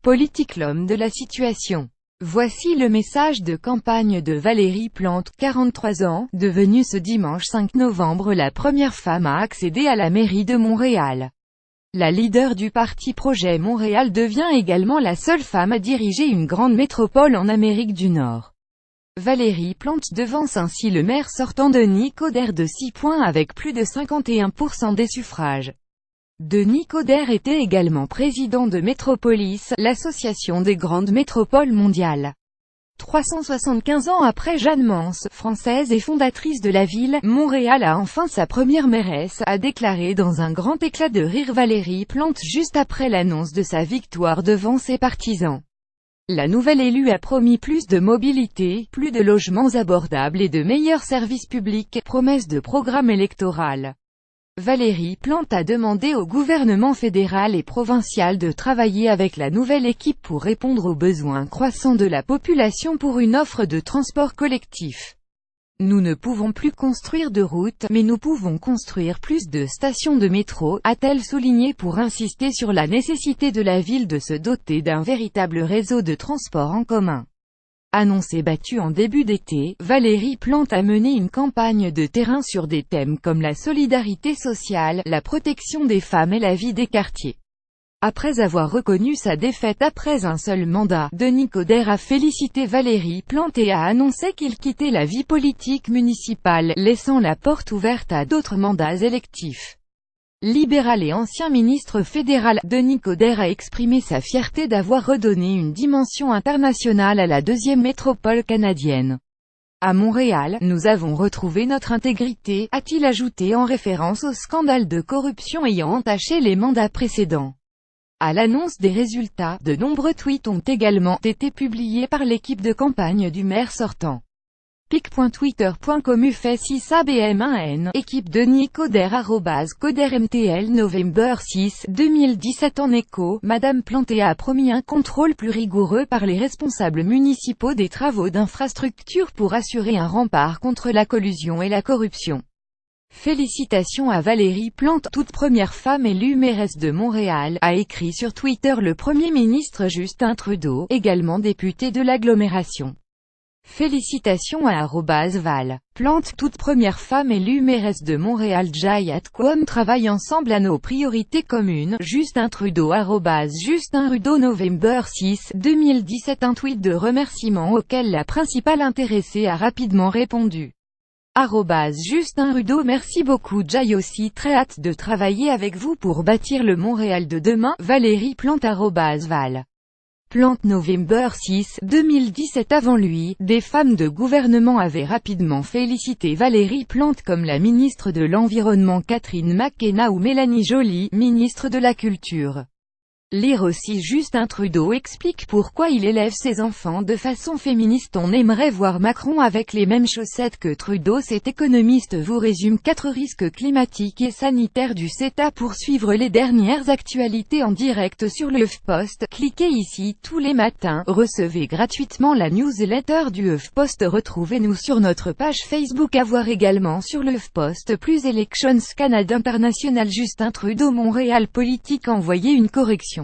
politique l'homme de la situation. Voici le message de campagne de Valérie Plante, 43 ans, devenue ce dimanche 5 novembre la première femme à accéder à la mairie de Montréal. La leader du parti Projet Montréal devient également la seule femme à diriger une grande métropole en Amérique du Nord. Valérie Plante devance ainsi le maire sortant Denis Coderre de 6 points avec plus de 51% des suffrages. Denis Coderre était également président de Métropolis, l'association des grandes métropoles mondiales. 375 ans après Jeanne Mance, française et fondatrice de la ville, Montréal a enfin sa première mairesse, a déclaré dans un grand éclat de rire Valérie Plante juste après l'annonce de sa victoire devant ses partisans. La nouvelle élue a promis plus de mobilité, plus de logements abordables et de meilleurs services publics, promesse de programme électoral. Valérie Plante a demandé au gouvernement fédéral et provincial de travailler avec la nouvelle équipe pour répondre aux besoins croissants de la population pour une offre de transport collectif. Nous ne pouvons plus construire de routes, mais nous pouvons construire plus de stations de métro, a-t-elle souligné pour insister sur la nécessité de la ville de se doter d'un véritable réseau de transport en commun. Annoncée battue en début d'été, Valérie Plante a mené une campagne de terrain sur des thèmes comme la solidarité sociale, la protection des femmes et la vie des quartiers. Après avoir reconnu sa défaite après un seul mandat, Denis Coderre a félicité Valérie Plante et a annoncé qu'il quittait la vie politique municipale, laissant la porte ouverte à d'autres mandats électifs. Libéral et ancien ministre fédéral, Denis Coderre a exprimé sa fierté d'avoir redonné une dimension internationale à la deuxième métropole canadienne. À Montréal, nous avons retrouvé notre intégrité, a-t-il ajouté en référence au scandale de corruption ayant entaché les mandats précédents. À l'annonce des résultats, de nombreux tweets ont également été publiés par l'équipe de campagne du maire sortant. pic.twitter.com UFSISABM1N, équipe Denis Coderre @CoderreMTL November 6, 2017 en écho, Madame Plante a promis un contrôle plus rigoureux par les responsables municipaux des travaux d'infrastructure pour assurer un rempart contre la collusion et la corruption. Félicitations à Valérie Plante, toute première femme élue mairesse de Montréal, a écrit sur Twitter le Premier ministre Justin Trudeau, également député de l'agglomération. Félicitations à @Val. Plante, toute première femme élue mairesse de Montréal. Jayat.com travaille ensemble à nos priorités communes. Justin Trudeau @Justin Trudeau November 6, 2017 un tweet de remerciement auquel la principale intéressée a rapidement répondu. Justin Trudeau merci beaucoup Jay aussi très hâte de travailler avec vous pour bâtir le Montréal de demain. Valérie Plante @Val. Plante November 6, 2017 avant lui, des femmes de gouvernement avaient rapidement félicité Valérie Plante comme la ministre de l'Environnement Catherine McKenna ou Mélanie Joly, ministre de la Culture. Lire aussi Justin Trudeau explique pourquoi il élève ses enfants de façon féministe. On aimerait voir Macron avec les mêmes chaussettes que Trudeau. Cet économiste vous résume 4 risques climatiques et sanitaires du CETA. Pour suivre les dernières actualités en direct sur le HuffPost, cliquez ici tous les matins. Recevez gratuitement la newsletter du HuffPost. Retrouvez-nous sur notre page Facebook. À voir également sur le HuffPost plus Elections Canada International. Justin Trudeau Montréal politique envoyé une correction.